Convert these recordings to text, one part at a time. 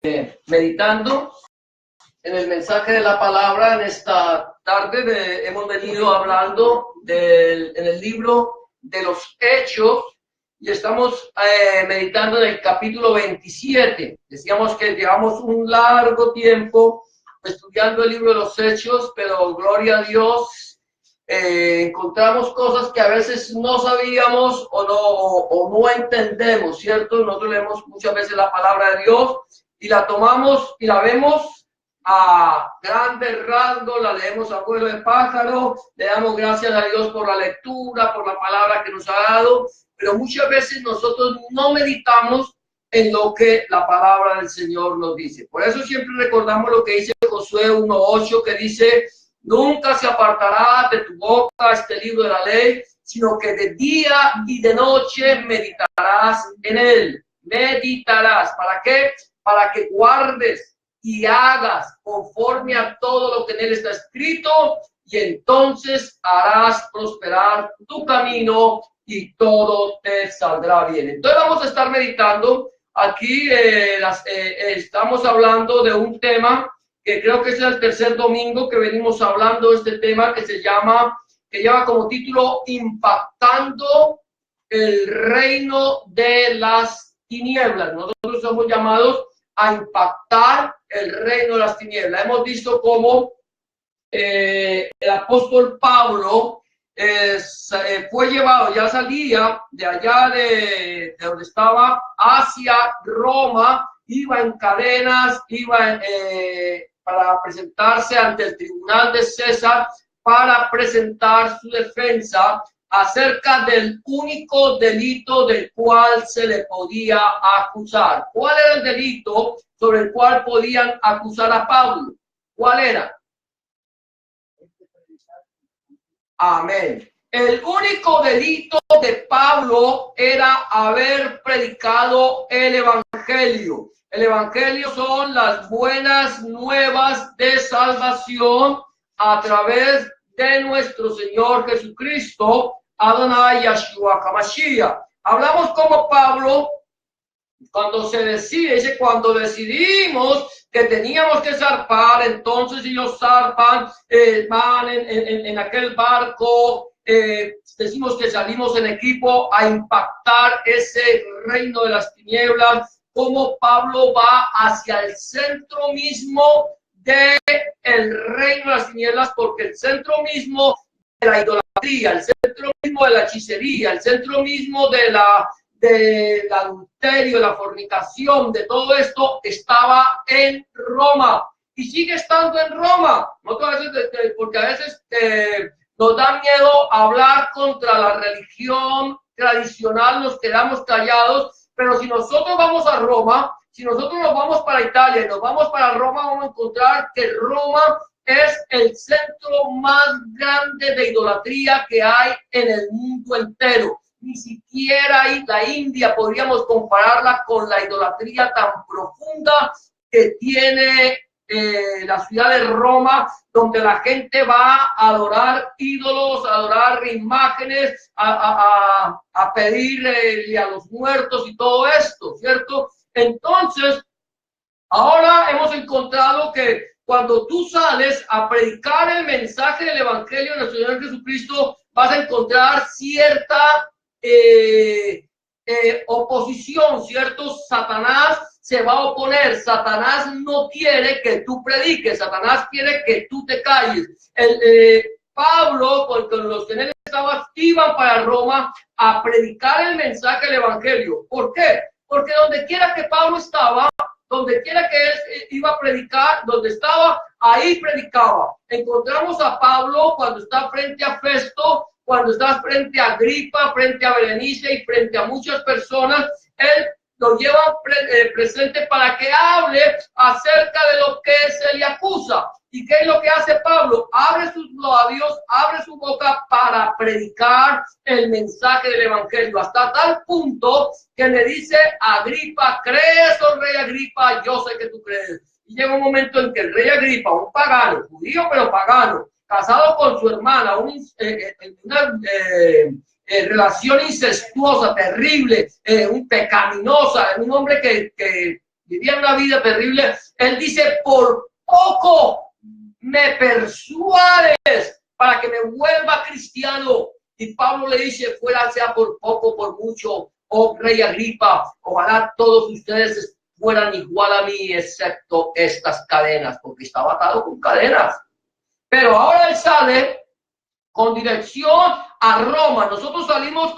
meditando en el mensaje de la palabra. En esta tarde hemos venido hablando en el libro de los Hechos y estamos meditando en el capítulo 27. Decíamos que llevamos un largo tiempo estudiando el libro de los Hechos, pero gloria a Dios, encontramos cosas que a veces no sabíamos o no entendemos, ¿cierto? Nosotros leemos muchas veces la palabra de Dios y la tomamos y la vemos a grandes rasgos, la leemos a vuelo de pájaro, le damos gracias a Dios por la lectura, por la palabra que nos ha dado, pero muchas veces nosotros no meditamos en lo que la palabra del Señor nos dice. Por eso siempre recordamos lo que dice Josué 1:8, que dice: nunca se apartará de tu boca este libro de la ley, sino que de día y de noche meditarás en él. Meditarás. ¿Para qué? Para que guardes y hagas conforme a todo lo que en él está escrito, y entonces harás prosperar tu camino y todo te saldrá bien. Entonces vamos a estar meditando. Aquí estamos hablando de un tema que creo que es el tercer domingo que venimos hablando de este tema, que lleva como título Impactando el reino de las tinieblas. Nosotros somos llamados a impactar el reino de las tinieblas. Hemos visto cómo el apóstol Pablo fue llevado, ya salía de allá de donde estaba, hacia Roma, iba en cadenas, para presentarse ante el tribunal de César, para presentar su defensa acerca del único delito del cual se le podía acusar. ¿Cuál era el delito sobre el cual podían acusar a Pablo? ¿Cuál era? Amén. El único delito de Pablo era haber predicado el evangelio. El evangelio son las buenas nuevas de salvación a través de nuestro Señor Jesucristo, Adonai Yeshua HaMashiach. Hablamos como Pablo, cuando decidimos que teníamos que zarpar, entonces ellos zarpan, van en aquel barco, decimos que salimos en equipo a impactar ese reino de las tinieblas. Como Pablo va hacia el centro mismo del reino de las tinieblas, porque el centro mismo de la idolatría, el centro mismo de la hechicería, el centro mismo del adulterio, la fornicación, de todo esto estaba en Roma y sigue estando en Roma. Porque a veces nos da miedo hablar contra la religión tradicional, nos quedamos callados, pero si nosotros vamos a Roma, si nosotros nos vamos para Italia y nos vamos para Roma, vamos a encontrar que Roma es el centro más grande de idolatría que hay en el mundo entero. Ni siquiera la India podríamos compararla con la idolatría tan profunda que tiene la ciudad de Roma, donde la gente va a adorar ídolos, a adorar imágenes, a pedirle a los muertos y todo esto, ¿cierto? Entonces, ahora hemos encontrado que cuando tú sales a predicar el mensaje del Evangelio de nuestro Señor Jesucristo, vas a encontrar cierta oposición, ¿cierto? Satanás se va a oponer. Satanás no quiere que tú prediques, Satanás quiere que tú te calles. Pablo, con los que en él estaban, iban para Roma a predicar el mensaje del Evangelio. ¿Por qué? Porque donde quiera que Pablo estaba, donde quiera que él iba a predicar, donde estaba, ahí predicaba. Encontramos a Pablo cuando está frente a Festo, cuando está frente a Agripa, frente a Berenice y frente a muchas personas. Él lo lleva presente para que hable acerca de lo que se le acusa. ¿Y qué es lo que hace Pablo? Abre sus labios, abre su boca para predicar el mensaje del Evangelio, hasta tal punto que le dice a Agripa: ¿crees, oh rey Agripa? Yo sé que tú crees. Y llega un momento en que el rey Agripa, un pagano, judío pero pagano, casado con su hermana, una relación incestuosa, terrible, pecaminosa, un hombre que vivían una vida terrible. Él dice, por poco me persuades para que me vuelva cristiano. Y Pablo le dice, fuera sea por poco, por mucho, oh rey Agripa, ojalá todos ustedes fueran igual a mí, excepto estas cadenas, porque estaba atado con cadenas. Pero ahora él sale con dirección a Roma. Nosotros salimos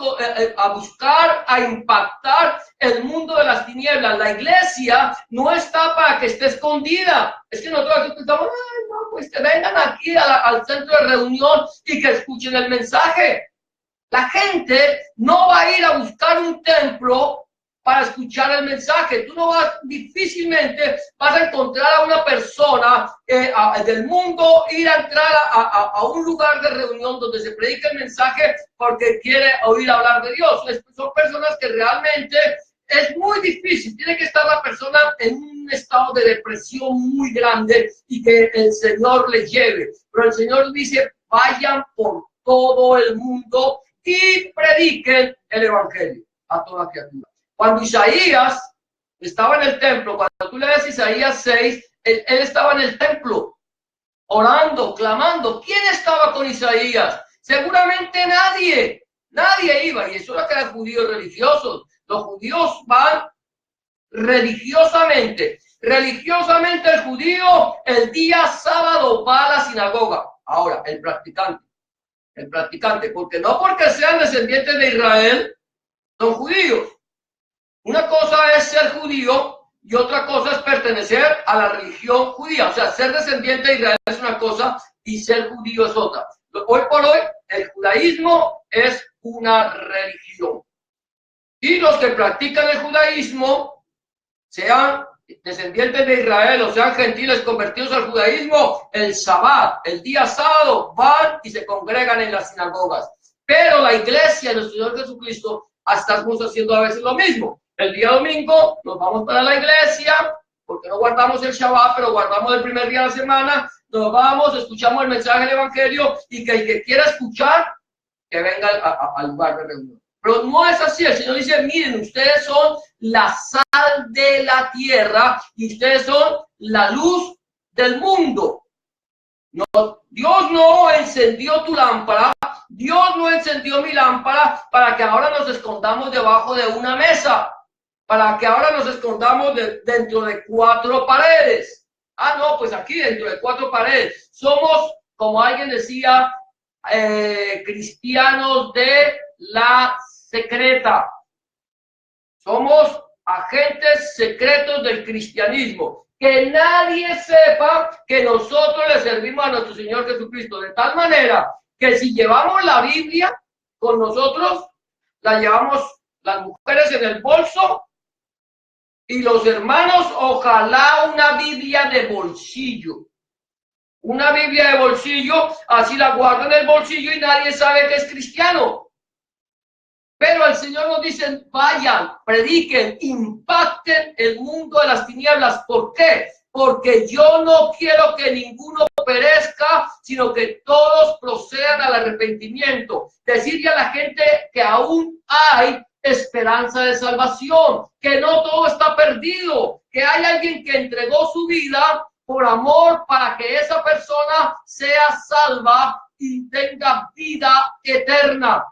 a buscar, a impactar el mundo de las tinieblas. La iglesia no está para que esté escondida. Es que nosotros pensamos, ay, no, pues que vengan aquí al centro de reunión y que escuchen el mensaje. La gente no va a ir a buscar un templo para escuchar el mensaje. Tú no vas, difícilmente vas a encontrar a una persona del mundo ir a entrar a un lugar de reunión donde se predica el mensaje porque quiere oír hablar de Dios. Son personas que realmente es muy difícil. Tiene que estar la persona en un estado de depresión muy grande y que el Señor les lleve. Pero el Señor dice, vayan por todo el mundo y prediquen el evangelio a toda criatura. Cuando Isaías estaba en el templo, cuando tú lees Isaías 6, él estaba en el templo, orando, clamando. ¿Quién estaba con Isaías? Seguramente nadie iba, y eso era que eran judíos religiosos. Los judíos van religiosamente el judío el día sábado va a la sinagoga. Ahora, el practicante, porque no porque sean descendientes de Israel, son judíos. Una cosa es ser judío y otra cosa es pertenecer a la religión judía. O sea, ser descendiente de Israel es una cosa y ser judío es otra. Hoy por hoy, el judaísmo es una religión. Y los que practican el judaísmo, sean descendientes de Israel o sean gentiles convertidos al judaísmo, el Sabbat, el día sábado, van y se congregan en las sinagogas. Pero la iglesia de nuestro Señor Jesucristo, estamos haciendo a veces lo mismo. El día domingo nos vamos para la iglesia, porque no guardamos el Shabbat, pero guardamos el primer día de la semana, nos vamos, escuchamos el mensaje del evangelio y que el que quiera escuchar, que venga al lugar de reunión. Pero no es así. El Señor dice, miren, ustedes son la sal de la tierra y ustedes son la luz del mundo. No, Dios no encendió tu lámpara, Dios no encendió mi lámpara para que ahora nos escondamos debajo de una mesa, para que ahora nos escondamos dentro de 4 paredes. Ah, no, pues aquí dentro de 4 paredes. Somos, como alguien decía, cristianos de la secreta. Somos agentes secretos del cristianismo. Que nadie sepa que nosotros le servimos a nuestro Señor Jesucristo. De tal manera que si llevamos la Biblia con nosotros, la llevamos las mujeres en el bolso y los hermanos, ojalá una Biblia de bolsillo. Una Biblia de bolsillo, así la guardan en el bolsillo y nadie sabe que es cristiano. Pero el Señor nos dice, vayan, prediquen, impacten el mundo de las tinieblas. ¿Por qué? Porque yo no quiero que ninguno perezca, sino que todos procedan al arrepentimiento. Decirle a la gente que aún hay esperanza de salvación, que no todo está perdido, que hay alguien que entregó su vida por amor para que esa persona sea salva y tenga vida eterna.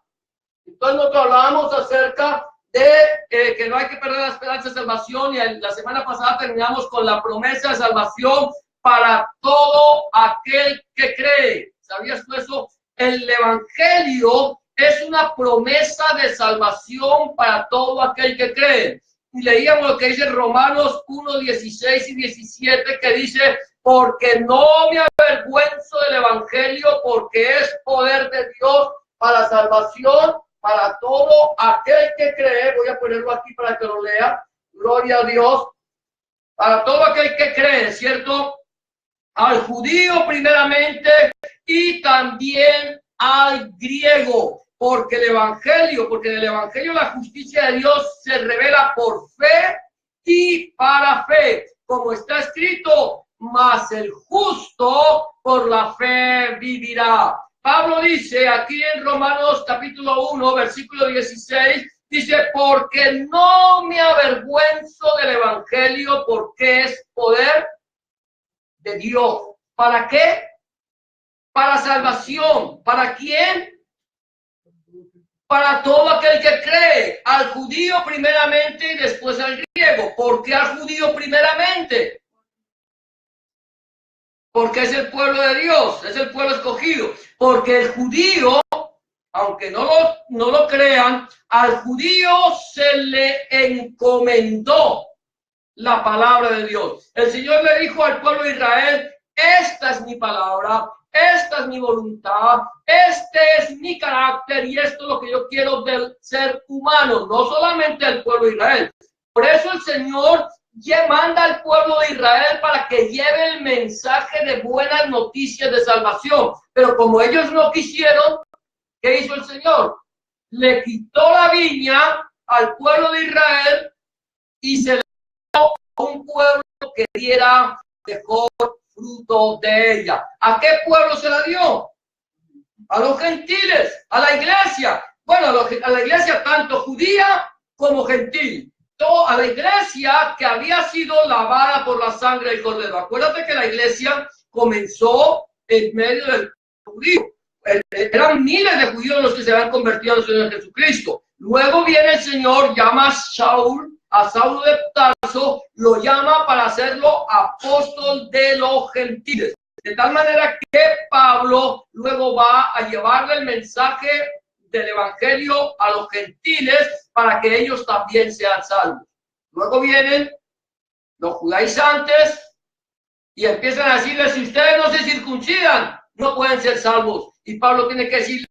Entonces nosotros hablábamos acerca de que no hay que perder la esperanza de salvación y la semana pasada terminamos con la promesa de salvación para todo aquel que cree. ¿Sabías tú eso? El evangelio es una promesa de salvación para todo aquel que cree. Y leíamos lo que dice Romanos 1, 16 y 17, que dice, porque no me avergüenzo del evangelio, porque es poder de Dios para salvación para todo aquel que cree. Voy a ponerlo aquí para que lo lea. Gloria a Dios. Para todo aquel que cree, ¿cierto? Al judío primeramente y también al griego. Porque en el evangelio la justicia de Dios se revela por fe y para fe. Como está escrito, mas el justo por la fe vivirá. Pablo dice aquí en Romanos capítulo 1, versículo 16, Dice, porque no me avergüenzo del evangelio, porque es poder de Dios. ¿Para qué? Para salvación. ¿Para quién? Para todo aquel que cree, al judío primeramente y después al griego. ¿Por qué al judío primeramente? Porque es el pueblo de Dios, es el pueblo escogido. Porque el judío, aunque no lo crean, al judío se le encomendó la palabra de Dios. El Señor le dijo al pueblo de Israel, esta es mi palabra, esta es mi voluntad, este es mi carácter y esto es lo que yo quiero del ser humano, no solamente al pueblo de Israel. Por eso el Señor manda al pueblo de Israel para que lleve el mensaje de buenas noticias de salvación. Pero como ellos no quisieron, ¿qué hizo el Señor? Le quitó la viña al pueblo de Israel y se le dio a un pueblo que diera mejor fruto de ella. ¿A qué pueblo se la dio? A los gentiles, a la iglesia. Bueno, a la iglesia tanto judía como gentil. A la iglesia que había sido lavada por la sangre del Cordero. Acuérdate que la iglesia comenzó en medio del judío. Eran miles de judíos los que se habían convertido en el Señor Jesucristo. Luego viene el Señor, llama a Saulo de Tarso, lo llama para hacerlo apóstol de los gentiles. De tal manera que Pablo luego va a llevarle el mensaje del evangelio a los gentiles para que ellos también sean salvos. Luego vienen los judaizantes y empiezan a decirles, si ustedes no se circuncidan, no pueden ser salvos. Y Pablo tiene que decirle,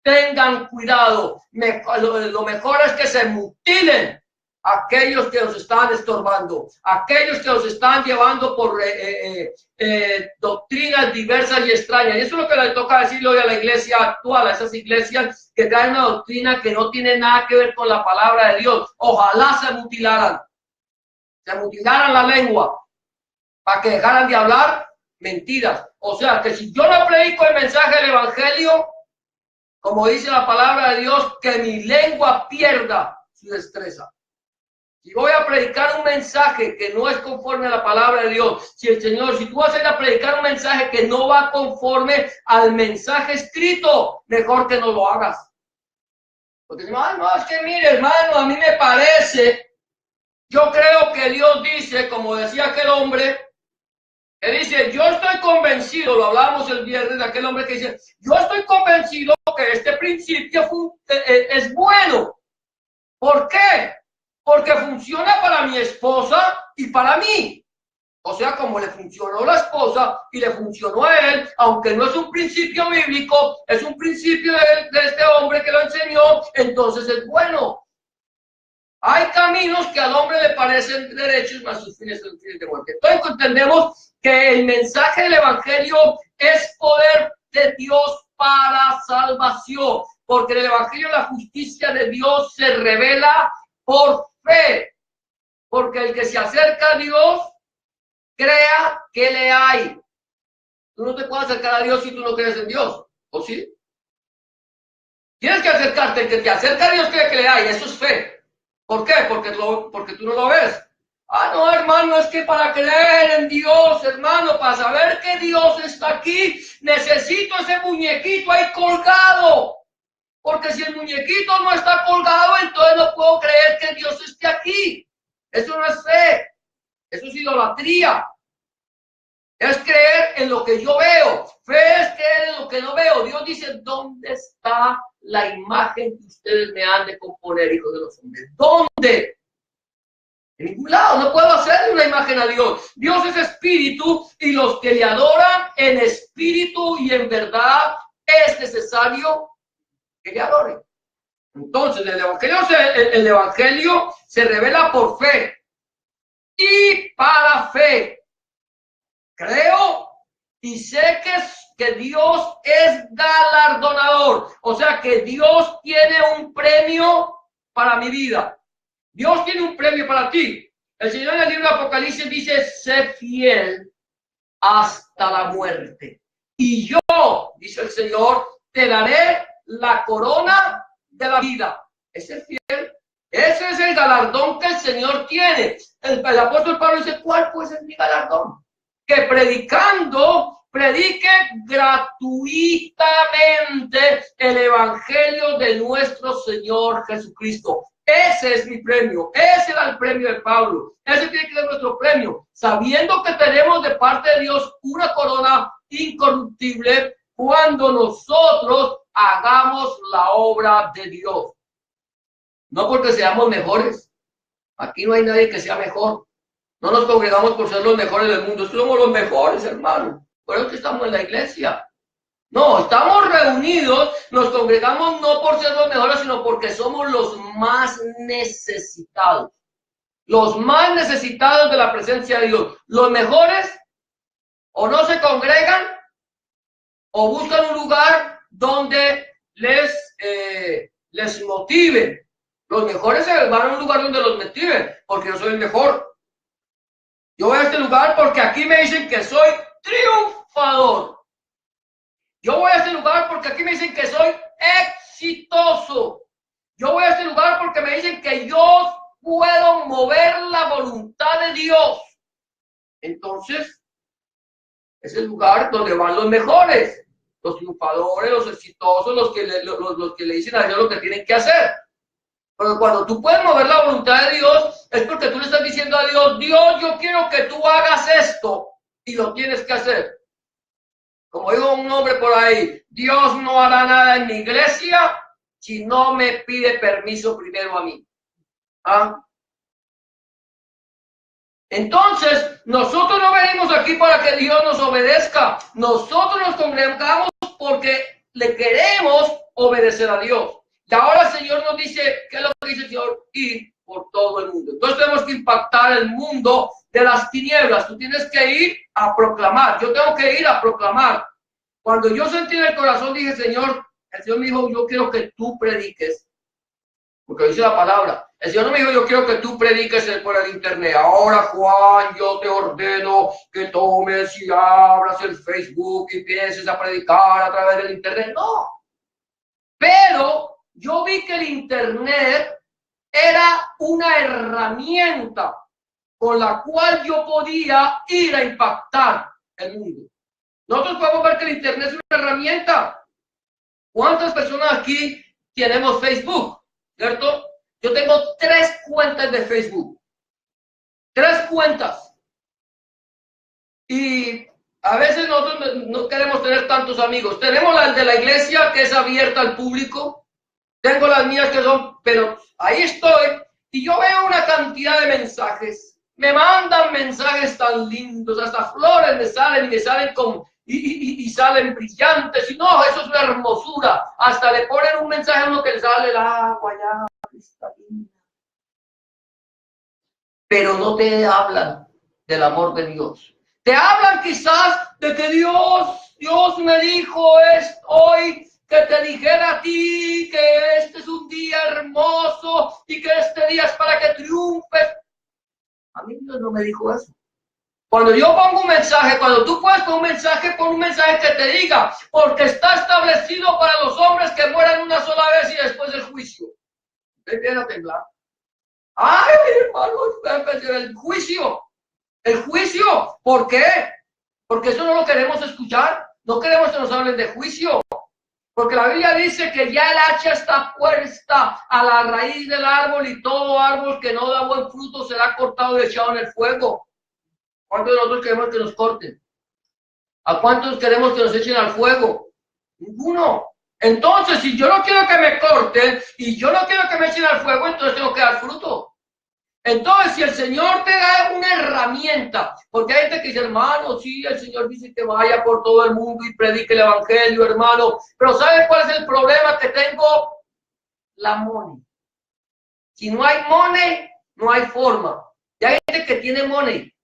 tengan cuidado, lo mejor es que se mutilen aquellos que los están estorbando, aquellos que los están llevando por doctrinas diversas y extrañas. Y eso es lo que le toca decirle hoy a la iglesia actual, a esas iglesias que traen una doctrina que no tiene nada que ver con la palabra de Dios. Ojalá se mutilaran la lengua para que dejaran de hablar mentiras. O sea, que si yo no predico el mensaje del evangelio, como dice la palabra de Dios, que mi lengua pierda su destreza. Si voy a predicar un mensaje que no es conforme a la palabra de Dios, si tú vas a ir a predicar un mensaje que no va conforme al mensaje escrito, mejor que no lo hagas. Porque no, es que mire, hermano, a mí me parece, yo creo que Dios dice, como decía aquel hombre, que dice, yo estoy convencido, lo hablábamos el viernes de aquel hombre que dice, yo estoy convencido que este principio es bueno. ¿Por qué? Porque funciona para mi esposa y para mí. O sea, como le funcionó a la esposa y le funcionó a él, aunque no es un principio bíblico, es un principio de este hombre que lo enseñó, entonces es bueno. Hay caminos que al hombre le parecen derechos, mas sus fines son fines de muerte. Entonces entendemos que el mensaje del evangelio es poder de Dios para salvación, porque en el evangelio la justicia de Dios se revela por fe, porque el que se acerca a Dios crea que le hay. Tú no te puedes acercar a Dios si tú no crees en Dios, ¿o sí? Tienes que acercarte, el que te acerca a Dios cree que le hay, eso es fe. ¿Por qué? Porque tú no lo ves. Ah, no, hermano, es que para creer en Dios, hermano, para saber que Dios está aquí, necesito ese muñequito ahí colgado. Porque si el muñequito no está colgado, entonces no puedo creer que Dios esté aquí. Eso no es fe, eso es idolatría. Es creer en lo que yo veo. Fe es creer en lo que no veo. Dios dice, ¿dónde está la imagen que ustedes me han de componer, hijos de los hombres? ¿Dónde? En ningún lado. No puedo hacerle una imagen a Dios. Dios es espíritu y los que le adoran en espíritu y en verdad es necesario que le adoren. Entonces, el evangelio se revela por fe y para fe. Creo y sé que Dios es galardonador. O sea, que Dios tiene un premio para mi vida. Dios tiene un premio para ti. El Señor en el libro de Apocalipsis dice, sé fiel hasta la muerte. Y yo, dice el Señor, te daré la corona de la vida. es ser fiel. Ese es el galardón que el Señor tiene. El apóstol Pablo dice, ¿cuál puede ser mi galardón? Que predicando, predique gratuitamente el evangelio de nuestro Señor Jesucristo. Ese es mi premio. Ese era el premio de Pablo. Ese tiene que ser nuestro premio. Sabiendo que tenemos de parte de Dios una corona incorruptible cuando nosotros hagamos la obra de Dios. No porque seamos mejores. Aquí no hay nadie que sea mejor. No nos congregamos por ser los mejores del mundo. Somos los mejores, hermano. Por eso que estamos en la iglesia. No, estamos reunidos, nos congregamos no por ser los mejores, sino porque somos los más necesitados. Los más necesitados de la presencia de Dios. Los mejores o no se congregan o buscan un lugar donde les motive. Los mejores se van a un lugar donde los motive, porque yo soy el mejor. Yo voy a este lugar porque aquí me dicen que soy triunfador. Yo voy a este lugar porque aquí me dicen que soy exitoso. Yo voy a este lugar porque me dicen que yo puedo mover la voluntad de Dios. Entonces, es el lugar donde van los mejores, los triunfadores, los exitosos, los que le dicen a Dios lo que tienen que hacer. Porque cuando tú puedes mover la voluntad de Dios, es porque tú le estás diciendo a Dios, Dios, yo quiero que tú hagas esto, y lo tienes que hacer. Como dijo un hombre por ahí, Dios no hará nada en mi iglesia si no me pide permiso primero a mí. ¿Ah? Entonces, nosotros no venimos aquí para que Dios nos obedezca. Nosotros nos congregamos porque le queremos obedecer a Dios. Y ahora el Señor nos dice, ¿qué es lo que dice el Señor? Ir por todo el mundo. Entonces tenemos que impactar el mundo de las tinieblas. Tú tienes que ir a proclamar. Yo tengo que ir a proclamar. Cuando yo sentí en el corazón, dije, Señor, el Señor me dijo, yo quiero que tú prediques. Porque dice la palabra. El Señor no me dijo, yo quiero que tú prediques por el internet. Ahora, Juan, yo te ordeno que tomes y abras el Facebook y empieces a predicar a través del internet. No. Pero yo vi que el internet era una herramienta con la cual yo podía ir a impactar el mundo. Nosotros podemos ver que el internet es una herramienta. ¿Cuántas personas aquí tenemos Facebook? ¿Cierto? Yo tengo 3 cuentas de Facebook. 3 cuentas. Y a veces nosotros no queremos tener tantos amigos. Tenemos la de la iglesia, que es abierta al público. Tengo las mías que son, pero ahí estoy. Y yo veo una cantidad de mensajes. Me mandan mensajes tan lindos. Hasta flores me salen y me salen y salen brillantes. Y no, eso es una hermosura. Hasta le ponen un mensaje a uno que le sale el agua ya cristalina. Pero no te hablan del amor de Dios. Te hablan quizás de que Dios me dijo hoy que te dijera a ti que este es un día hermoso y que este día es para que triunfes. A mí Dios no me dijo eso. Cuando yo pongo un mensaje, cuando tú puedes poner un mensaje, pon un mensaje que te diga, porque está establecido para los hombres que mueran una sola vez y después del juicio. Usted viene a temblar. Ay, hermano, el juicio. El juicio. ¿Por qué? Porque eso no lo queremos escuchar. No queremos que nos hablen de juicio. Porque la Biblia dice que ya el hacha está puesta a la raíz del árbol y todo árbol que no da buen fruto será cortado y echado en el fuego. ¿Cuántos de nosotros queremos que nos corten? ¿A cuántos queremos que nos echen al fuego? Ninguno. Entonces, si yo no quiero que me corten y yo no quiero que me echen al fuego, entonces tengo que dar fruto. Entonces, si el Señor te da una herramienta, porque hay gente que dice, hermano, sí, el Señor dice que vaya por todo el mundo y predique el evangelio, hermano, pero ¿sabe cuál es el problema que tengo? La money. Si no hay money, no hay forma. Y hay gente que tiene money,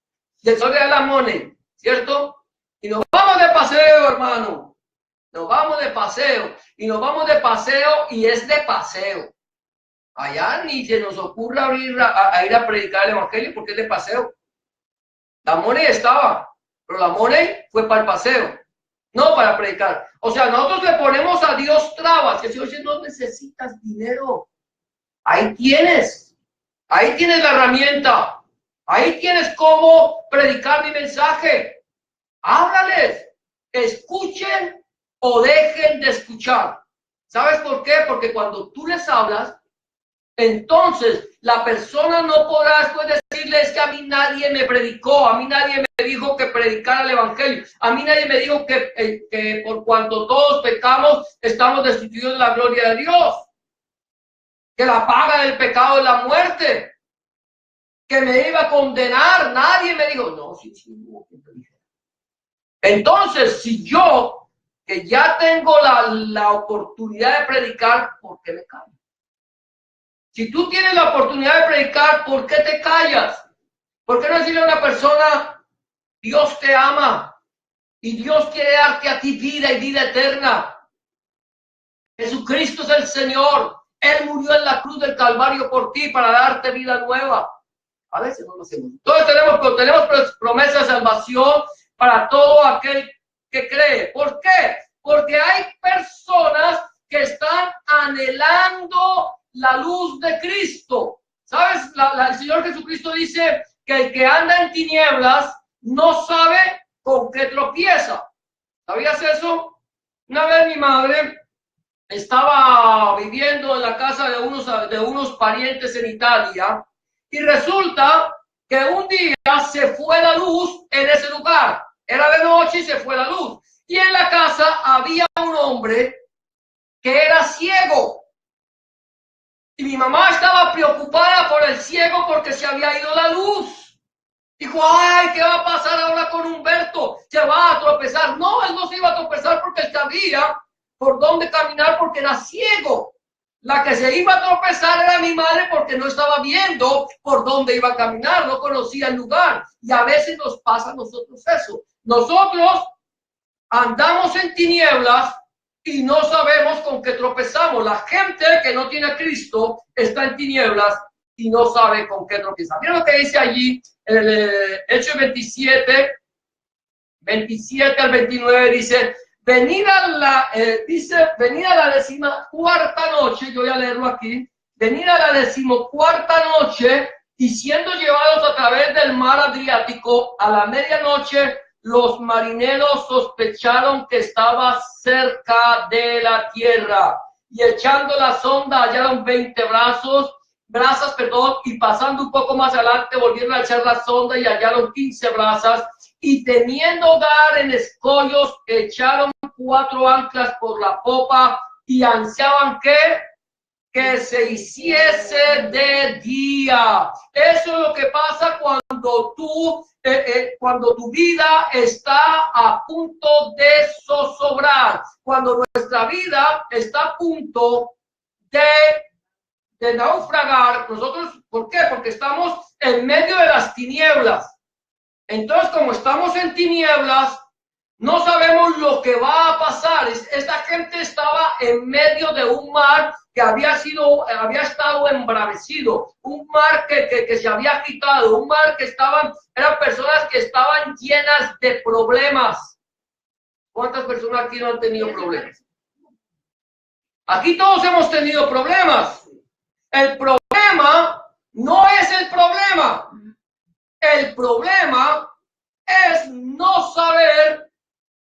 y el Señor le da la money, ¿cierto? Y nos vamos de paseo, hermano. Nos vamos de paseo, y nos vamos de paseo, y es de paseo. Allá ni se nos ocurra ir a predicar el evangelio porque es de paseo. La money estaba, pero la money fue para el paseo, no para predicar. O sea, nosotros le ponemos a Dios trabas, que si oye no necesitas dinero. Ahí tienes la herramienta, ahí tienes cómo predicar mi mensaje. Háblales, escuchen o dejen de escuchar. ¿Sabes por qué? Porque cuando tú les hablas, entonces la persona no podrá después decirles que a mí nadie me predicó, a mí nadie me dijo que predicara el evangelio, a mí nadie me dijo que por cuanto todos pecamos estamos destituidos de la gloria de Dios, que la paga del pecado es la muerte, que me iba a condenar. Nadie me dijo, no, sí, hubo quien te dijera. Entonces, si yo, que ya tengo la oportunidad de predicar, ¿por qué me callo? Si tú tienes la oportunidad de predicar, ¿por qué te callas? ¿Por qué no decirle a una persona, Dios te ama y Dios quiere darte a ti vida y vida eterna? Jesucristo es el Señor. Él murió en la cruz del Calvario por ti para darte vida nueva. A veces no lo hacemos. Entonces tenemos promesa de salvación para todo aquel que cree. ¿Por qué? Porque hay personas que están anhelando la luz de Cristo. ¿Sabes? El Señor Jesucristo dice que el que anda en tinieblas no sabe con qué tropieza. ¿Sabías eso? Una vez mi madre estaba viviendo en la casa de unos parientes en Italia y resulta que un día se fue la luz en ese lugar. Era de noche y se fue la luz. Y en la casa había un hombre que era ciego. Y mi mamá estaba preocupada por el ciego porque se había ido la luz. Dijo, ay, ¿qué va a pasar ahora con Humberto? Se va a tropezar. No, él no se iba a tropezar porque él sabía por dónde caminar porque era ciego. La que se iba a tropezar era mi madre porque no estaba viendo por dónde iba a caminar, no conocía el lugar. Y a veces nos pasa a nosotros eso. Nosotros andamos en tinieblas y no sabemos con qué tropezamos. La gente que no tiene a Cristo está en tinieblas y no sabe con qué tropezar. Mira lo que dice allí, el Hechos 27 al 29, dice, venid a la 14ª noche, yo voy a leerlo aquí, venid a la 14ª noche, y siendo llevados a través del mar Adriático, a la medianoche, los marineros sospecharon que estaba cerca de la tierra, y echando la sonda hallaron 20 brasas, y pasando un poco más adelante volvieron a echar la sonda y hallaron 15 brasas, y teniendo dar en escollos, echaron 4 anclas por la popa y ansiaban que se hiciese de día. Eso es lo que pasa cuando tu vida está a punto de zozobrar, cuando nuestra vida está a punto de naufragar. Nosotros, ¿por qué? Porque estamos en medio de las tinieblas. Entonces, como estamos en tinieblas, no sabemos lo que va a pasar. Esta gente estaba en medio de un mar que había estado embravecido, un mar que se había quitado, un mar que eran personas que estaban llenas de problemas. ¿Cuántas personas aquí no han tenido problemas? Aquí todos hemos tenido problemas. El problema no es el problema. El problema es no saber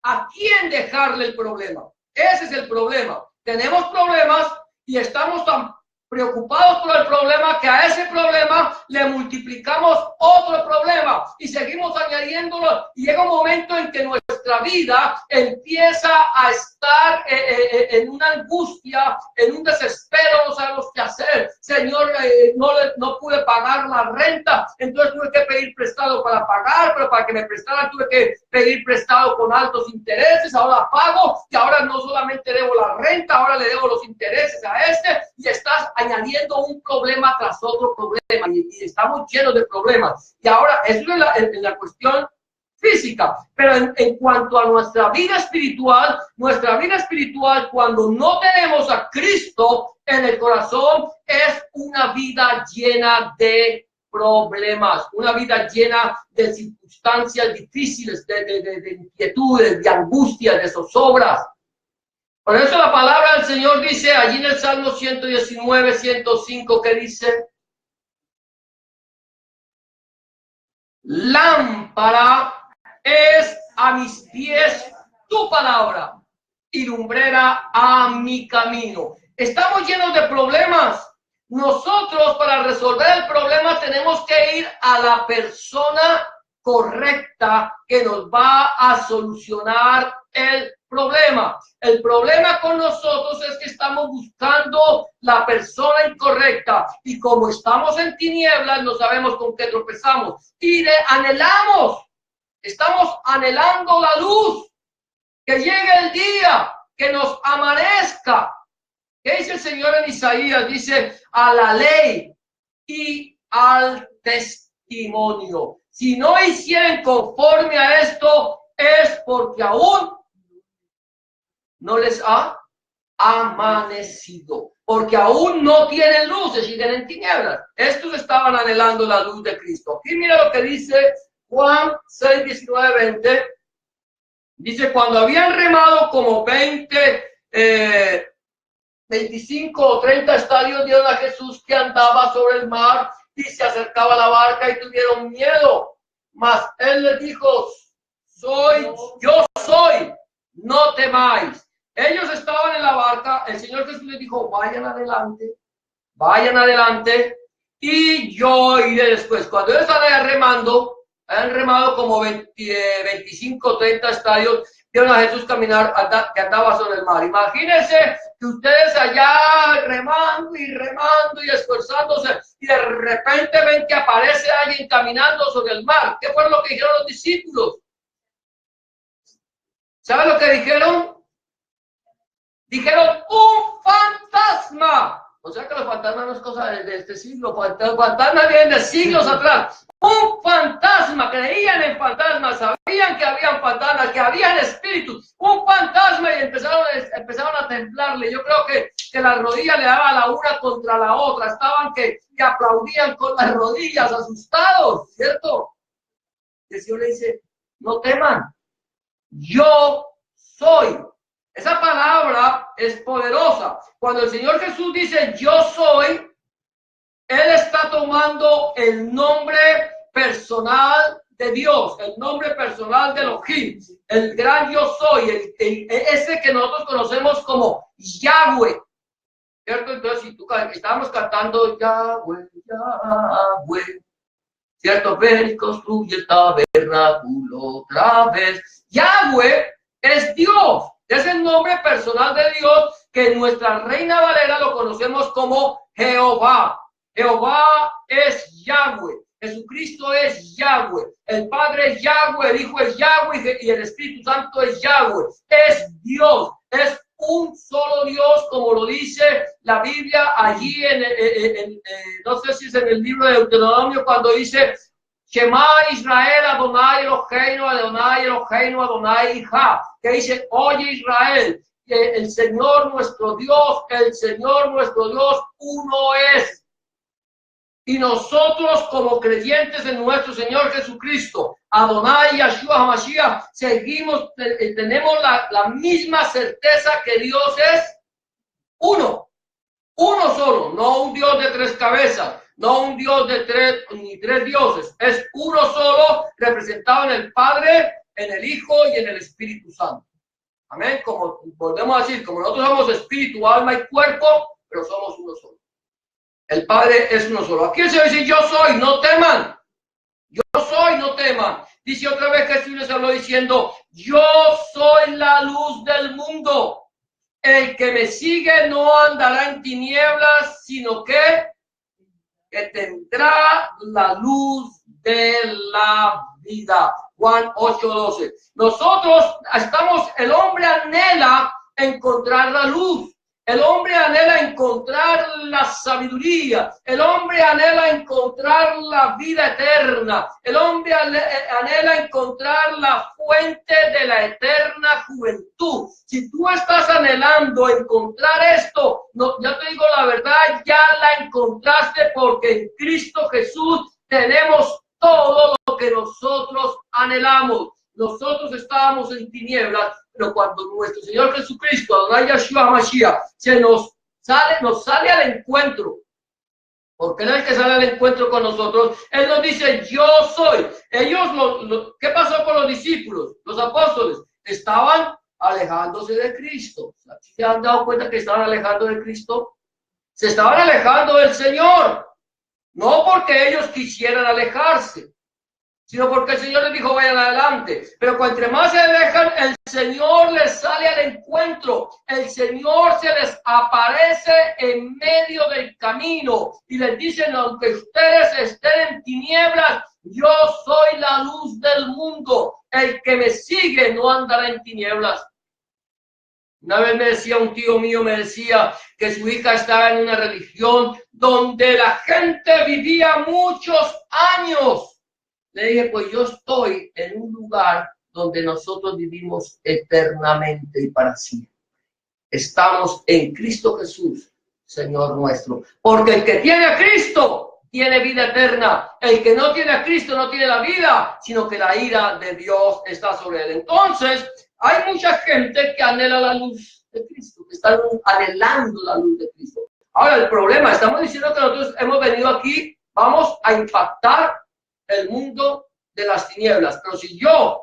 a quién dejarle el problema. Ese es el problema. Tenemos problemas y estamos tan preocupados por el problema que a ese problema le multiplicamos otro problema y seguimos añadiéndolo, y llega un momento en que nuestra vida empieza a estar en una angustia, en un desespero, no sabemos qué hacer. Señor, no pude pagar la renta, entonces tuve que pedir prestado para pagar, pero para que me prestaran tuve que pedir prestado con altos intereses. Ahora pago y ahora no solamente debo la renta, ahora le debo los intereses a y estás añadiendo un problema tras otro problema y estamos llenos de problemas. Y ahora eso es la cuestión física, pero en cuanto a nuestra vida espiritual, cuando no tenemos a Cristo en el corazón, es una vida llena de problemas, una vida llena de circunstancias difíciles, de inquietudes, de angustias, de zozobras. Por eso la palabra del Señor dice allí en el Salmo 119, 105, que dice: lámpara es a mis pies tu palabra y lumbrera a mi camino. Estamos llenos de problemas. Nosotros, para resolver el problema, tenemos que ir a la persona correcta que nos va a solucionar el problema. El problema con nosotros es que estamos buscando la persona incorrecta y como estamos en tinieblas no sabemos con qué tropezamos y estamos anhelando la luz, que llegue el día, que nos amanezca. ¿Qué dice el Señor en Isaías? Dice: a la ley y al testimonio. Si no hicieren conforme a esto, es porque aún no les ha amanecido, porque aún no tienen luz, se siguen en tinieblas. Estos estaban anhelando la luz de Cristo. Aquí mira lo que dice Juan 6, 19, 20. Dice: cuando habían remado como 25 o 30 estadios, vieron a Jesús que andaba sobre el mar y se acercaba a la barca y tuvieron miedo. Mas él les dijo: yo soy, no temáis. Ellos estaban en la barca, el Señor Jesús les dijo: vayan adelante, y yo iré después. Cuando ellos estaban remando, han remado como 25 o 30 estadios, vieron a Jesús caminar, que andaba sobre el mar. Imagínense que ustedes allá remando y esforzándose, y de repente ven que aparece alguien caminando sobre el mar. ¿Qué fue lo que dijeron los discípulos? ¿Saben lo que dijeron? Dijeron: un fantasma. O sea que los fantasmas no es cosa de este siglo, los fantasmas vienen de siglos atrás. Un fantasma, creían en fantasmas, sabían que habían fantasmas, que habían espíritus. Un fantasma, y empezaron a temblarle. Yo creo que las rodillas le daban la una contra la otra, estaban que aplaudían con las rodillas, asustados, ¿cierto? Y el Señor le dice: no teman, yo soy. Esa palabra es poderosa. Cuando el Señor Jesús dice yo soy, Él está tomando el nombre personal de Dios, el nombre personal de Elohim, el gran yo soy, ese que nosotros conocemos como Yahweh. ¿Cierto? Entonces, si tú estábamos cantando Yahweh, Yahweh, ¿cierto? Ven y construye el tabernáculo otra vez. Yahweh es Dios. Es el nombre personal de Dios, que en nuestra Reina Valera lo conocemos como Jehová. Jehová es Yahweh. Jesucristo es Yahweh. El Padre es Yahweh, el Hijo es Yahweh y el Espíritu Santo es Yahweh. Es Dios. Es un solo Dios, como lo dice la Biblia allí no sé si es en el libro de Deuteronomio, cuando dice: Shema Israel, Adonai Eloheinu, Adonai Eloheinu, Adonai Ija. Que dice: oye Israel, que el Señor nuestro Dios, uno es. Y nosotros, como creyentes en nuestro Señor Jesucristo, Adonai Yahshua HaMashiach, tenemos la misma certeza que Dios es uno solo, no un Dios de tres cabezas. No un Dios de ni tres dioses, es uno solo, representado en el Padre, en el Hijo y en el Espíritu Santo. Amén. Como volvemos a decir, como nosotros somos espíritu, alma y cuerpo, pero somos uno solo. El Padre es uno solo. Aquí se dice: yo soy, no teman. Yo soy, no teman. Dice otra vez Jesús les habló diciendo: yo soy la luz del mundo. El que me sigue no andará en tinieblas, sino que tendrá la luz de la vida. Juan 8:12. Nosotros el hombre anhela encontrar la luz. El hombre anhela encontrar la sabiduría. El hombre anhela encontrar la vida eterna. El hombre anhela encontrar la fuente de la eterna juventud. Si tú estás anhelando encontrar esto, no, ya te digo la verdad, ya la encontraste, porque en Cristo Jesús tenemos todo lo que nosotros anhelamos. Nosotros estábamos en tinieblas, pero cuando nuestro Señor Jesucristo, Adonai Yahshua Mashiach, nos sale al encuentro, porque Él es el que sale al encuentro con nosotros. Él nos dice, yo soy. ¿Qué pasó con los discípulos? Los apóstoles estaban alejándose de Cristo. ¿Se han dado cuenta que estaban alejando de Cristo? Se estaban alejando del Señor. No porque ellos quisieran alejarse, sino porque el Señor les dijo, vayan adelante. Pero entre más se alejan, el Señor les sale al encuentro. El Señor se les aparece en medio del camino y les dice, aunque ustedes estén en tinieblas, yo soy la luz del mundo. El que me sigue no andará en tinieblas. Una vez me decía un tío mío, me decía que su hija estaba en una religión donde la gente vivía muchos años. Le dije, pues yo estoy en un lugar donde nosotros vivimos eternamente y para siempre. Estamos en Cristo Jesús, Señor nuestro. Porque el que tiene a Cristo tiene vida eterna. El que no tiene a Cristo no tiene la vida, sino que la ira de Dios está sobre él. Entonces, hay mucha gente que anhela la luz de Cristo, que están anhelando la luz de Cristo. Ahora, el problema, estamos diciendo que nosotros hemos venido aquí, vamos a impactar el mundo de las tinieblas. Pero si yo,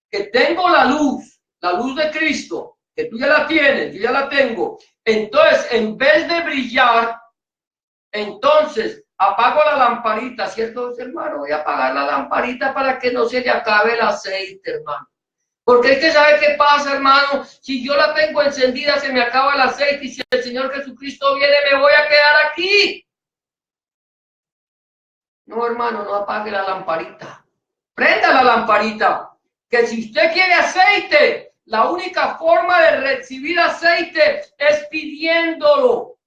que tengo la luz de Cristo, que tú ya la tienes, yo ya la tengo, entonces, en vez de brillar, entonces, apago la lamparita, ¿cierto, hermano? Voy a apagar la lamparita para que no se le acabe el aceite, hermano. Porque es que sabe qué pasa, hermano, si yo la tengo encendida, se me acaba el aceite y si el Señor Jesucristo viene, me voy a quedar aquí. No, hermano, no apague la lamparita. Prenda la lamparita. Que si usted quiere aceite, la única forma de recibir aceite es pidiéndolo.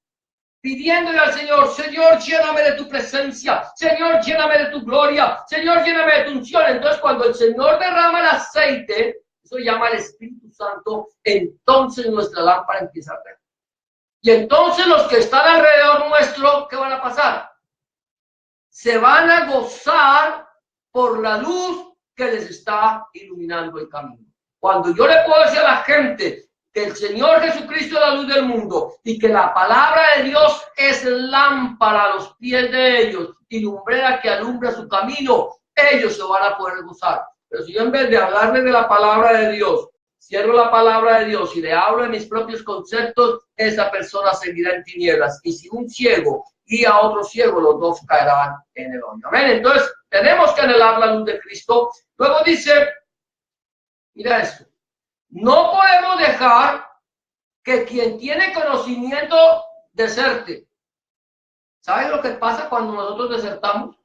Pidiéndole al Señor, Señor, lléname de tu presencia. Señor, lléname de tu gloria. Señor, lléname de tu unción. Entonces, cuando el Señor derrama el aceite, eso llama el Espíritu Santo, entonces nuestra lámpara empieza a arder. Y entonces los que están alrededor nuestro, ¿qué van a pasar? Se van a gozar por la luz que les está iluminando el camino. Cuando yo le puedo decir a la gente que el Señor Jesucristo es la luz del mundo y que la palabra de Dios es lámpara a los pies de ellos y lumbrera que alumbra su camino, ellos se van a poder gozar. Pero si yo en vez de hablarles de la palabra de Dios, cierro la palabra de Dios y le hablo de mis propios conceptos, esa persona seguirá en tinieblas. Y si un ciego guía a otro ciego, los dos caerán en el hoyo. Amén. Entonces, tenemos que anhelar la luz de Cristo. Luego dice, mira esto, no podemos dejar que quien tiene conocimiento deserte. ¿Sabes lo que pasa cuando nosotros desertamos?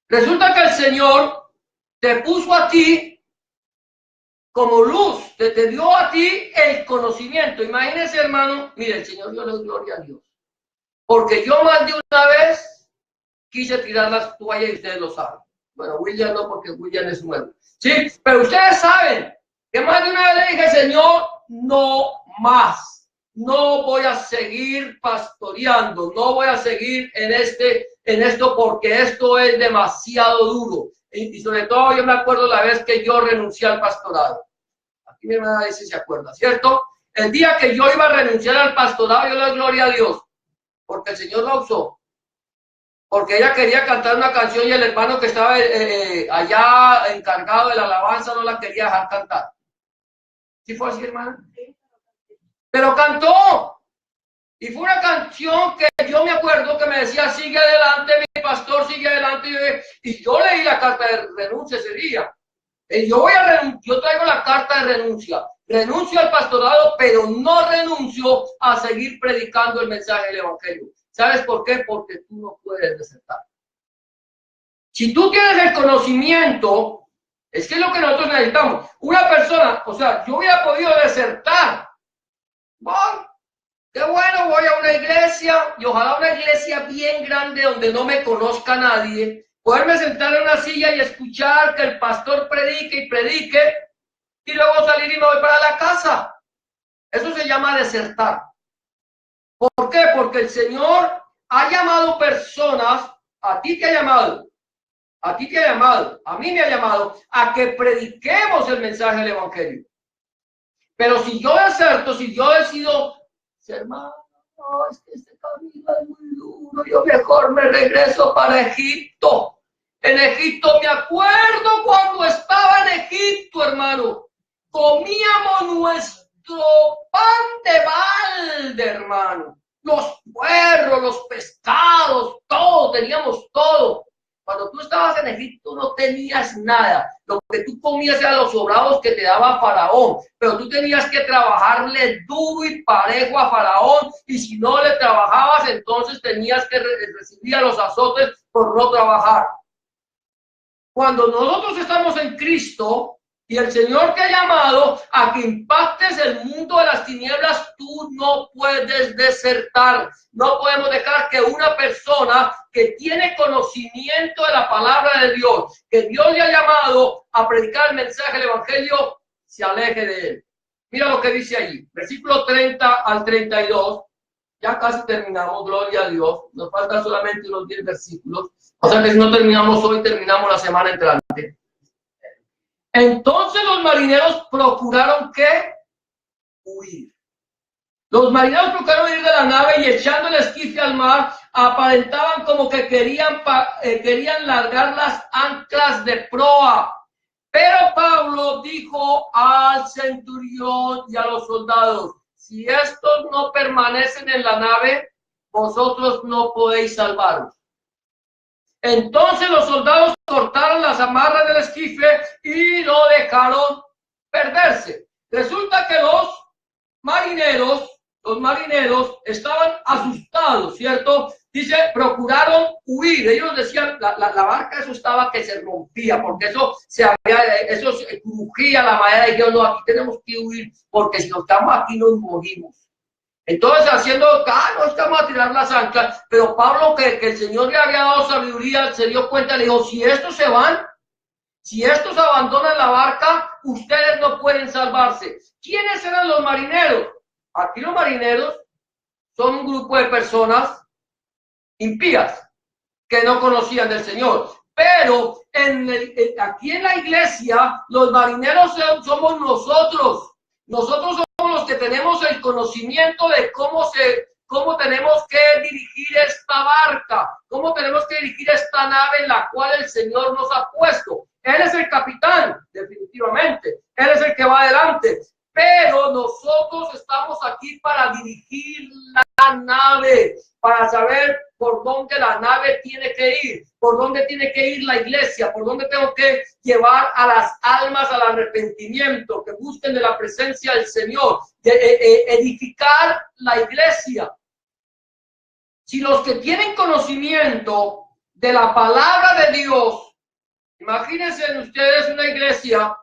Resulta que el Señor te puso a ti como luz, te dio a ti el conocimiento. Imagínense, hermano, mire, el Señor dio la gloria a Dios. Porque yo más de una vez quise tirar las toallas y ustedes lo saben. Bueno, William no, porque William es nuevo. Sí, pero ustedes saben que más de una vez le dije, Señor, no más. No voy a seguir pastoreando, no voy a seguir en esto porque esto es demasiado duro. Y sobre todo yo me acuerdo la vez que yo renuncié al pastorado. Aquí me va a decir si se acuerda, ¿cierto? El día que yo iba a renunciar al pastorado, yo le doy gloria a Dios, porque el Señor la usó. Porque ella quería cantar una canción y el hermano que estaba allá encargado de la alabanza no la quería dejar cantar. ¿Sí fue así, hermano? Pero cantó. Y fue una canción que yo me acuerdo que me decía, sigue adelante, mi pastor, sigue adelante. Y yo leí la carta de renuncia ese día. Y yo traigo la carta de renuncia. Renuncio al pastorado, pero no renuncio a seguir predicando el mensaje del evangelio. ¿Sabes por qué? Porque tú no puedes desertar. Si tú tienes el conocimiento, es que es lo que nosotros necesitamos. Una persona, o sea, yo hubiera podido desertar. Bueno, qué bueno, voy a una iglesia y ojalá una iglesia bien grande donde no me conozca nadie, poderme sentar en una silla y escuchar que el pastor predique y predique y luego salir y me voy para la casa. Eso se llama desertar. ¿Por qué? Porque el Señor ha llamado personas, a ti te ha llamado, a ti te ha llamado, a mí me ha llamado a que prediquemos el mensaje del evangelio. Pero si yo deserto, si yo decido, hermano, no, es que este camino es muy duro, yo mejor me regreso para Egipto. En Egipto, me acuerdo cuando estaba en Egipto, hermano, comíamos nuestro pan de balde, hermano. Los puerros, los pescados, todo, teníamos todo. Cuando tú estabas en Egipto no tenías nada. Lo que tú comías eran los sobrados que te daba Faraón. Pero tú tenías que trabajarle duro y parejo a Faraón. Y si no le trabajabas, entonces tenías que recibir los azotes por no trabajar. Cuando nosotros estamos en Cristo y el Señor te ha llamado a que impactes el mundo de las tinieblas, tú no puedes desertar. No podemos dejar que una persona que tiene conocimiento de la palabra de Dios, que Dios le ha llamado a predicar el mensaje del Evangelio, se aleje de él. Mira lo que dice allí, versículo 30 al 32. Ya casi terminamos, gloria a Dios. Nos faltan solamente unos 10 versículos. O sea que si no terminamos hoy, terminamos la semana entrante. Entonces los marineros procuraron ¿qué? Huir. Los marineros procuraron huir de la nave y echando el esquife al mar, aparentaban como que querían largar las anclas de proa. Pero Pablo dijo al centurión y a los soldados: si estos no permanecen en la nave, vosotros no podéis salvaros. Entonces los soldados cortaron las amarras del esquife y lo dejaron perderse. Resulta que los marineros estaban asustados, ¿cierto? Dice, procuraron huir. Ellos decían, la barca eso estaba que se rompía, porque eso se crujía la madera, y dijeron, no, aquí tenemos que huir, porque si nos estamos aquí nos morimos. Entonces, no estamos a tirar las anclas, pero Pablo, que el Señor le había dado sabiduría, se dio cuenta, le dijo, si estos se van, si estos abandonan la barca, ustedes no pueden salvarse. ¿Quiénes eran los marineros? Aquí los marineros son un grupo de personas impías que no conocían del Señor. Pero aquí en la iglesia, los marineros somos nosotros. Nosotros somos los que tenemos el conocimiento de cómo tenemos que dirigir esta barca, cómo tenemos que dirigir esta nave en la cual el Señor nos ha puesto. Él es el capitán, definitivamente. Él es el que va adelante. Pero nosotros estamos aquí para dirigir la nave, para saber por dónde la nave tiene que ir, por dónde tiene que ir la iglesia, por dónde tengo que llevar a las almas al arrepentimiento, que busquen de la presencia del Señor, edificar la iglesia. Si los que tienen conocimiento de la palabra de Dios, imagínense ustedes una iglesia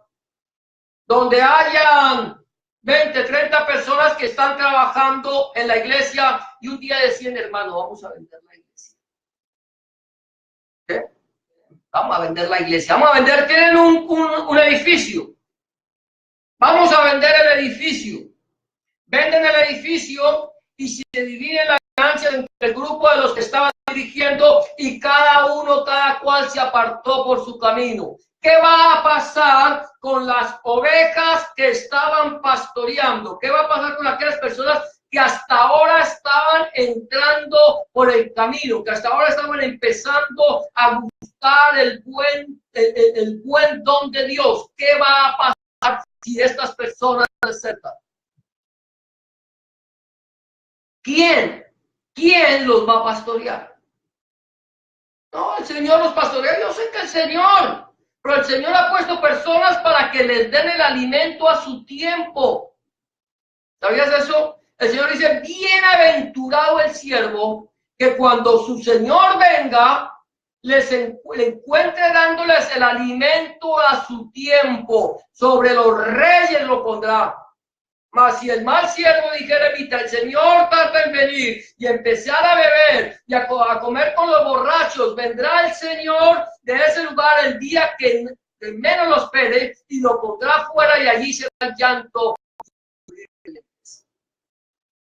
donde hayan 20, 30 personas que están trabajando en la iglesia y un día deciden, hermano, vamos a vender la iglesia. ¿Qué? Vamos a vender la iglesia. Tienen un edificio. Vamos a vender el edificio. Venden el edificio y se dividen la ganancia entre el grupo de los que estaban dirigiendo y cada cual se apartó por su camino. ¿Qué va a pasar con las ovejas que estaban pastoreando? ¿Qué va a pasar con aquellas personas que hasta ahora estaban entrando por el camino, que hasta ahora estaban empezando a buscar el buen don de Dios? ¿Qué va a pasar si estas personas desertan? ¿Quién los va a pastorear? No, el Señor los pastorea. Yo sé que el Señor... Pero el Señor ha puesto personas para que les den el alimento a su tiempo. ¿Sabías eso? El Señor dice, bienaventurado el siervo, que cuando su Señor venga, le encuentre dándoles el alimento a su tiempo. Sobre los reyes lo pondrá. Mas si el mal siervo dijere, mira, el Señor tarda en venir, y empezar a beber y a comer con los borrachos, vendrá el Señor de ese lugar el día que menos lo espere y lo pondrá fuera, y allí será el llanto.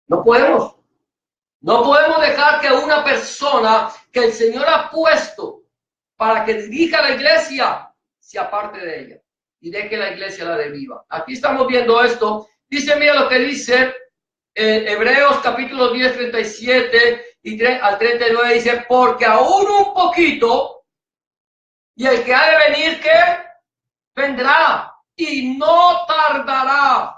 No podemos dejar que una persona que el Señor ha puesto para que dirija la iglesia se aparte de ella y deje la iglesia a la deriva. Aquí estamos viendo esto. Dice, mira lo que dice Hebreos capítulo 10, 37 al 39, dice, porque aún un poquito, y el que ha de venir, ¿qué? Vendrá, y no tardará,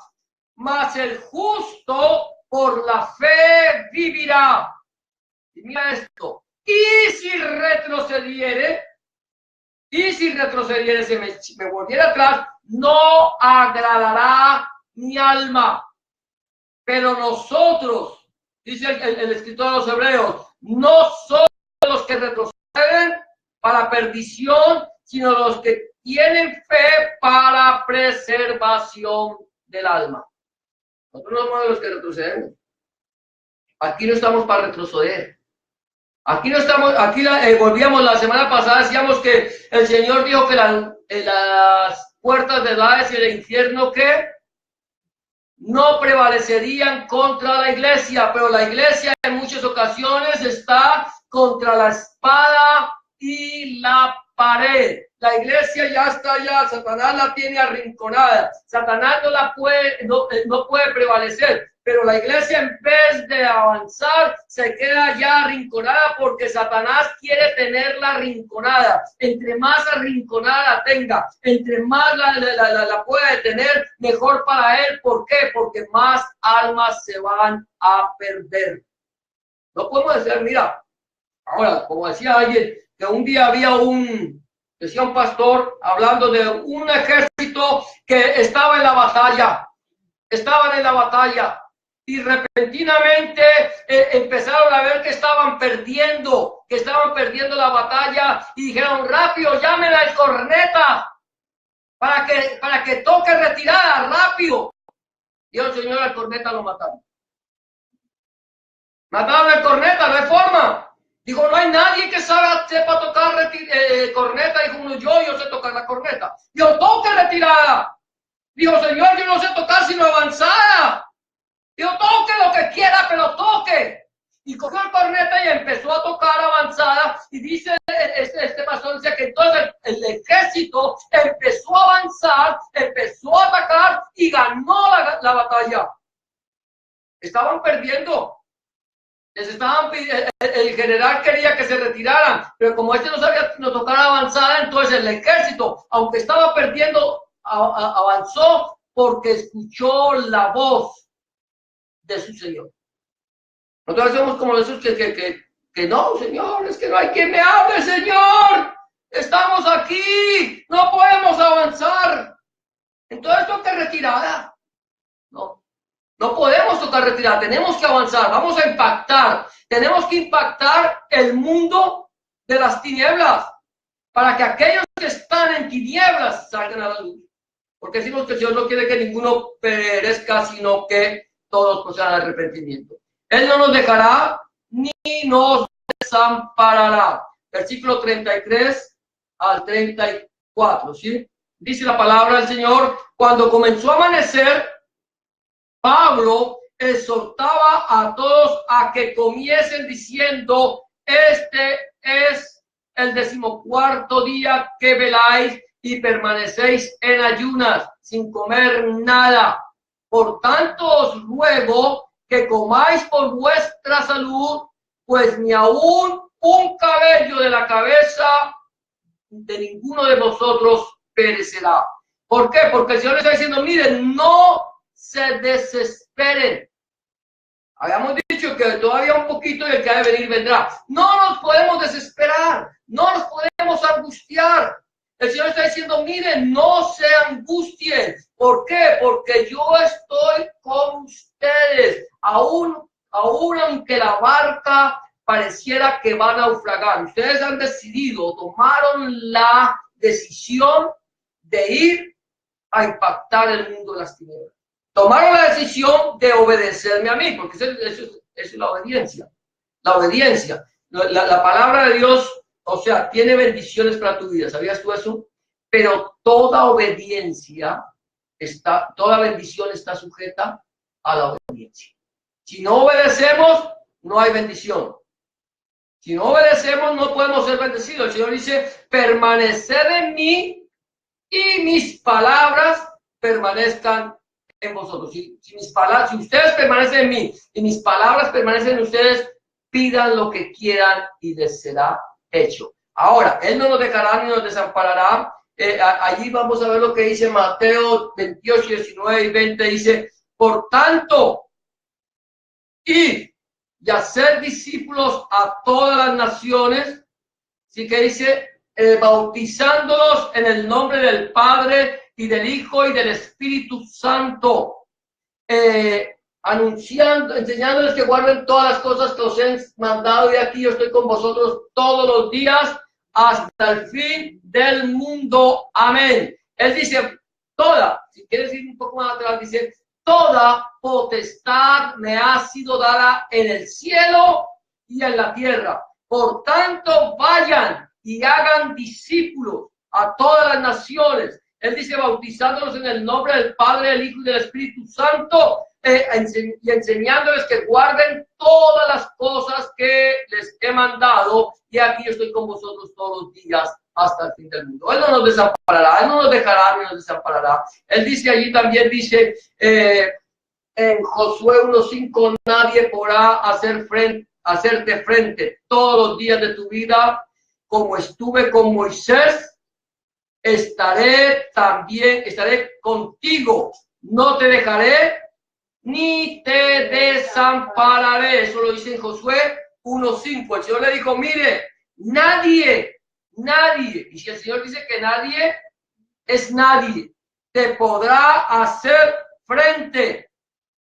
mas el justo por la fe vivirá. Y mira esto, y si retrocediere, si me volviera atrás, no agradará mi alma. Pero nosotros, dice el escritor de los Hebreos, no somos los que retroceden para perdición, sino los que tienen fe para preservación del alma. Nosotros no somos los que retrocedemos. Aquí no estamos para retroceder. Aquí no estamos, volvíamos la semana pasada, decíamos que el Señor dijo que las puertas del Hades y el infierno, ¿qué? No prevalecerían contra la iglesia, pero la iglesia en muchas ocasiones está contra la espada y la pared. La iglesia ya está allá, Satanás la tiene arrinconada, Satanás no puede prevalecer, pero la iglesia en vez de avanzar se queda ya arrinconada porque Satanás quiere tenerla arrinconada. Entre más arrinconada la tenga, entre más la puede tener, mejor para él. ¿Por qué? Porque más almas se van a perder. No podemos decir, mira, ahora, como decía alguien, que un día decía un pastor hablando de un ejército que estaba en la batalla, estaban en la batalla y repentinamente empezaron a ver que estaban perdiendo la batalla y dijeron, rápido, llamen al corneta para que toque retirada, rápido. Y el Señor al corneta lo mataron. Mataron al corneta, no hay forma. Dijo, no hay nadie que sepa tocar corneta. Dijo uno, yo sé tocar la corneta. Dijo, toque retirada. Dijo, Señor, yo no sé tocar sino avanzada. Dijo, toque lo que quiera, pero toque. Y cogió el corneta y empezó a tocar avanzada. Y dice este pastor, dice que entonces el ejército empezó a avanzar, empezó a atacar y ganó la batalla. Estaban perdiendo. El general quería que se retiraran, pero como no sabía tocar avanzada, entonces el ejército, aunque estaba perdiendo, avanzó porque escuchó la voz de su Señor. Nosotros somos como esos que no, Señor, es que no hay quien me hable, Señor. Estamos aquí, no podemos avanzar. Entonces toca retirada. No podemos tocar retirada, tenemos que avanzar, vamos a impactar. Tenemos que impactar el mundo de las tinieblas para que aquellos que están en tinieblas salgan a la luz. Porque decimos que el Señor no quiere que ninguno perezca, sino que todos procedan al arrepentimiento. Él no nos dejará ni nos desamparará. Versículo 33 al 34, ¿sí? Dice la palabra del Señor, cuando comenzó a amanecer, Pablo exhortaba a todos a que comiesen diciendo, este es el 14º día que veláis y permanecéis en ayunas sin comer nada. Por tanto os ruego que comáis por vuestra salud, pues ni aún un cabello de la cabeza de ninguno de vosotros perecerá. ¿Por qué? Porque el Señor está diciendo, miren, no se desesperen. Habíamos dicho que todavía un poquito y el que ha de venir vendrá. No nos podemos desesperar, no nos podemos angustiar. El Señor está diciendo, miren, no se angustien. ¿Por qué? Porque yo estoy con ustedes. Aún aunque la barca pareciera que va a naufragar, ustedes han decidido, tomaron la decisión de ir a impactar el mundo de las tinieblas. Tomaron la decisión de obedecerme a mí, porque eso es la obediencia. La obediencia. La palabra de Dios, o sea, tiene bendiciones para tu vida. ¿Sabías tú eso? Pero toda bendición está sujeta a la obediencia. Si no obedecemos, no hay bendición. Si no obedecemos, no podemos ser bendecidos. El Señor dice, permaneced en mí y mis palabras permanezcan en vosotros. Si ustedes permanecen en mí y mis palabras permanecen en ustedes, pidan lo que quieran y les será hecho. Ahora, Él no nos dejará ni nos desamparará. Allí vamos a ver lo que dice Mateo 28, 19 y 20. Dice, por tanto, id y hacer discípulos a todas las naciones. Así que dice, bautizándolos en el nombre del Padre y del Hijo y del Espíritu Santo, anunciando, enseñándoles que guarden todas las cosas que os he mandado, y aquí yo estoy con vosotros todos los días hasta el fin del mundo. Amén. Él dice, toda, si quieres ir un poco más atrás, dice, toda potestad me ha sido dada en el cielo y en la tierra. Por tanto, vayan y hagan discípulos a todas las naciones. Él dice, bautizándolos en el nombre del Padre, del Hijo y del Espíritu Santo, y enseñándoles que guarden todas las cosas que les he mandado, y aquí yo estoy con vosotros todos los días hasta el fin del mundo. Él no nos desamparará, Él no nos dejará ni nos desamparará. Él dice allí, también dice en Josué 1:5, nadie podrá hacerte frente todos los días de tu vida. Como estuve con Moisés, estaré contigo, no te dejaré ni te desampararé. Eso lo dice en Josué 1:5. El Señor le dijo, mire, nadie, y si el Señor dice que nadie, es nadie, te podrá hacer frente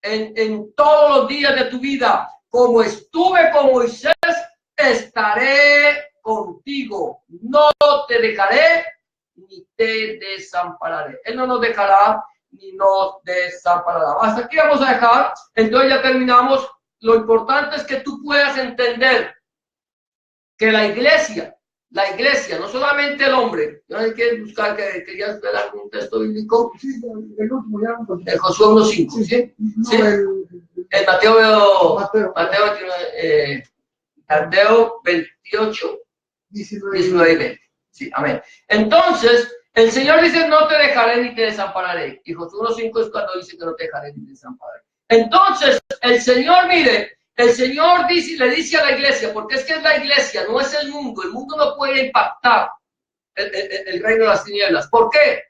en todos los días de tu vida. Como estuve con Moisés, estaré contigo, no te dejaré ni te desampararé. Él no nos dejará ni nos desamparará. Hasta aquí vamos a dejar. Entonces ya terminamos. Lo importante es que tú puedas entender que la iglesia, no solamente el hombre. Yo no sé qué buscar, que querías ver algún texto bíblico. Sí, el último ya. El Josué 1:5, ¿sí? No, ¿Sí? El Mateo 28, 19 y 20. Sí, amén. Entonces, el Señor dice, no te dejaré ni te desampararé. Y Josué 1:5 es cuando dice que no te dejaré ni te desampararé. Entonces, el Señor, mire, el Señor dice, le dice a la iglesia, porque es que es la iglesia, no es el mundo no puede impactar el reino de las tinieblas. ¿Por qué?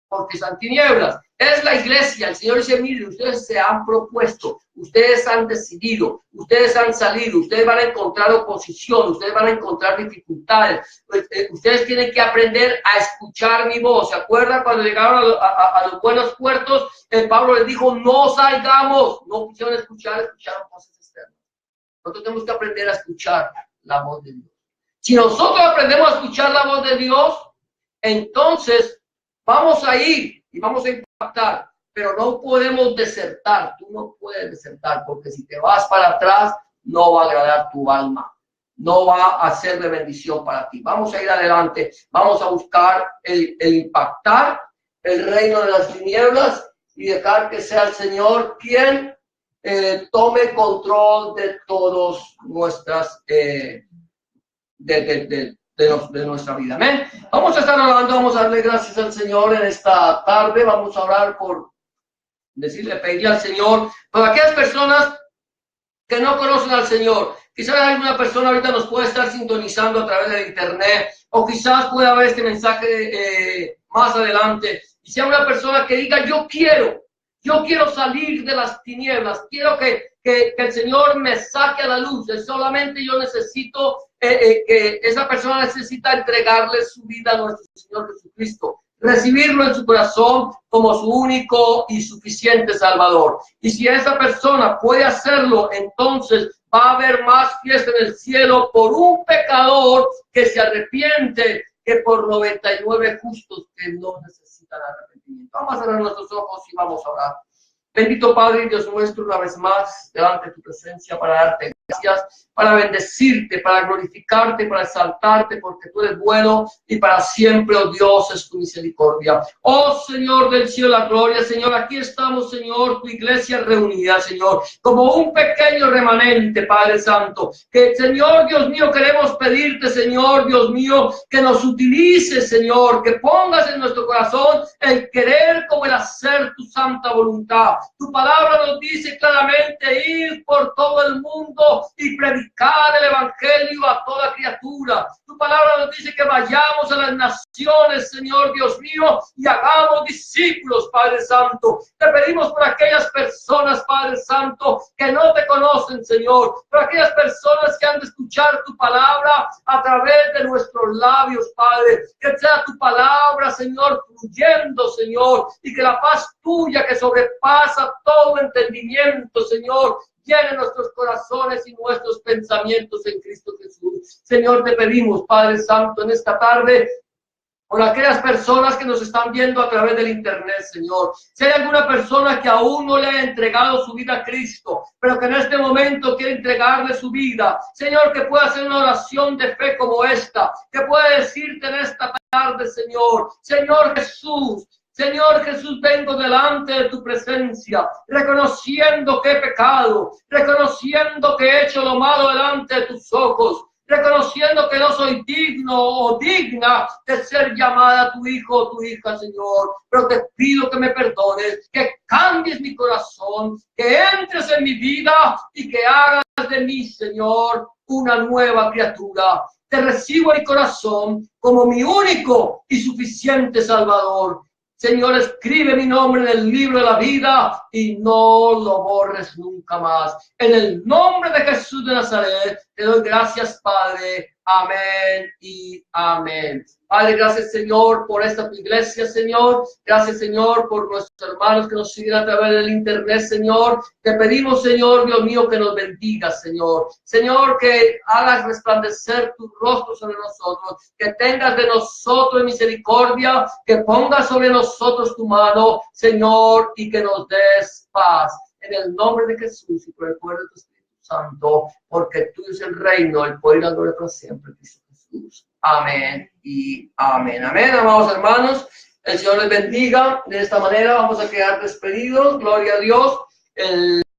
Porque son tinieblas. Es la iglesia. El Señor dice, miren, ustedes se han propuesto, ustedes han decidido, ustedes han salido, ustedes van a encontrar oposición, ustedes van a encontrar dificultades. Ustedes tienen que aprender a escuchar mi voz. ¿Se acuerdan cuando llegaron a los buenos puertos? Pablo les dijo, no salgamos. No quisieron escucharon voces externas. Nosotros tenemos que aprender a escuchar la voz de Dios. Si nosotros aprendemos a escuchar la voz de Dios, entonces vamos a ir y vamos a impactar, pero no podemos desertar. Tú no puedes desertar, porque si te vas para atrás, no va a agradar tu alma, no va a ser de bendición para ti. Vamos a ir adelante, vamos a buscar el impactar el reino de las tinieblas y dejar que sea el Señor quien tome control de todas nuestras de nuestra vida. Amén. Vamos a estar orando, vamos a darle gracias al Señor en esta tarde. Vamos a orar por pedirle al Señor por aquellas personas que no conocen al Señor. Quizás alguna persona ahorita nos puede estar sintonizando a través de internet, o quizás pueda ver este mensaje más adelante y sea una persona que diga, yo quiero salir de las tinieblas, quiero que el Señor me saque a la luz. Solamente yo necesito que esa persona necesita entregarle su vida a nuestro Señor Jesucristo, recibirlo en su corazón como su único y suficiente Salvador. Y si esa persona puede hacerlo, entonces va a haber más fiesta en el cielo por un pecador que se arrepiente que por 99 justos que no necesitan arrepentimiento. Vamos a cerrar nuestros ojos y vamos a orar. Bendito Padre y Dios nuestro, una vez más delante de tu presencia para darte gracias, para bendecirte, para glorificarte, para exaltarte, porque tú eres bueno y para siempre, oh Dios, es tu misericordia. Oh Señor del cielo, la gloria, Señor, aquí estamos, Señor, tu iglesia reunida, Señor, como un pequeño remanente, Padre Santo, que, Señor, Dios mío, queremos pedirte, Señor, Dios mío, que nos utilices, Señor, que pongas en nuestro corazón el querer como el hacer tu santa voluntad. Tu palabra nos dice claramente, ir por todo el mundo y predicar el evangelio a toda criatura. Tu palabra nos dice que vayamos a las naciones, Señor Dios mío, y hagamos discípulos, Padre Santo. Te pedimos por aquellas personas, Padre Santo, que no te conocen, Señor, por aquellas personas que han de escuchar tu palabra a través de nuestros labios, Padre, que sea tu palabra, Señor, fluyendo, Señor, y que la paz tuya que sobrepasa todo entendimiento, Señor, llene nuestros corazones y nuestros pensamientos en Cristo Jesús. Señor, te pedimos, Padre Santo, en esta tarde, por aquellas personas que nos están viendo a través del internet, Señor. Si hay alguna persona que aún no le ha entregado su vida a Cristo, pero que en este momento quiere entregarle su vida, Señor, que pueda hacer una oración de fe como esta, que pueda decirte en esta tarde, Señor Jesús, Señor Jesús, vengo delante de tu presencia, reconociendo que he pecado, reconociendo que he hecho lo malo delante de tus ojos, reconociendo que no soy digno o digna de ser llamada tu hijo o tu hija, Señor. Pero te pido que me perdones, que cambies mi corazón, que entres en mi vida y que hagas de mí, Señor, una nueva criatura. Te recibo en mi corazón como mi único y suficiente Salvador. Señor, escribe mi nombre en el libro de la vida y no lo borres nunca más. En el nombre de Jesús de Nazaret, te doy gracias, Padre. Amén y amén. Padre, gracias, Señor, por esta tu iglesia, Señor. Gracias, Señor, por nuestros hermanos que nos siguen a través del internet, Señor. Te pedimos, Señor, Dios mío, que nos bendigas, Señor. Señor, que hagas resplandecer tu rostro sobre nosotros, que tengas de nosotros misericordia, que pongas sobre nosotros tu mano, Señor, y que nos des paz. En el nombre de Jesús y por el poder de tu Espíritu Santo, porque tú es el reino, el poder y la gloria para siempre, Cristo Jesús. Amén y amén. Amén, amados hermanos. El Señor les bendiga. De esta manera vamos a quedar despedidos. Gloria a Dios.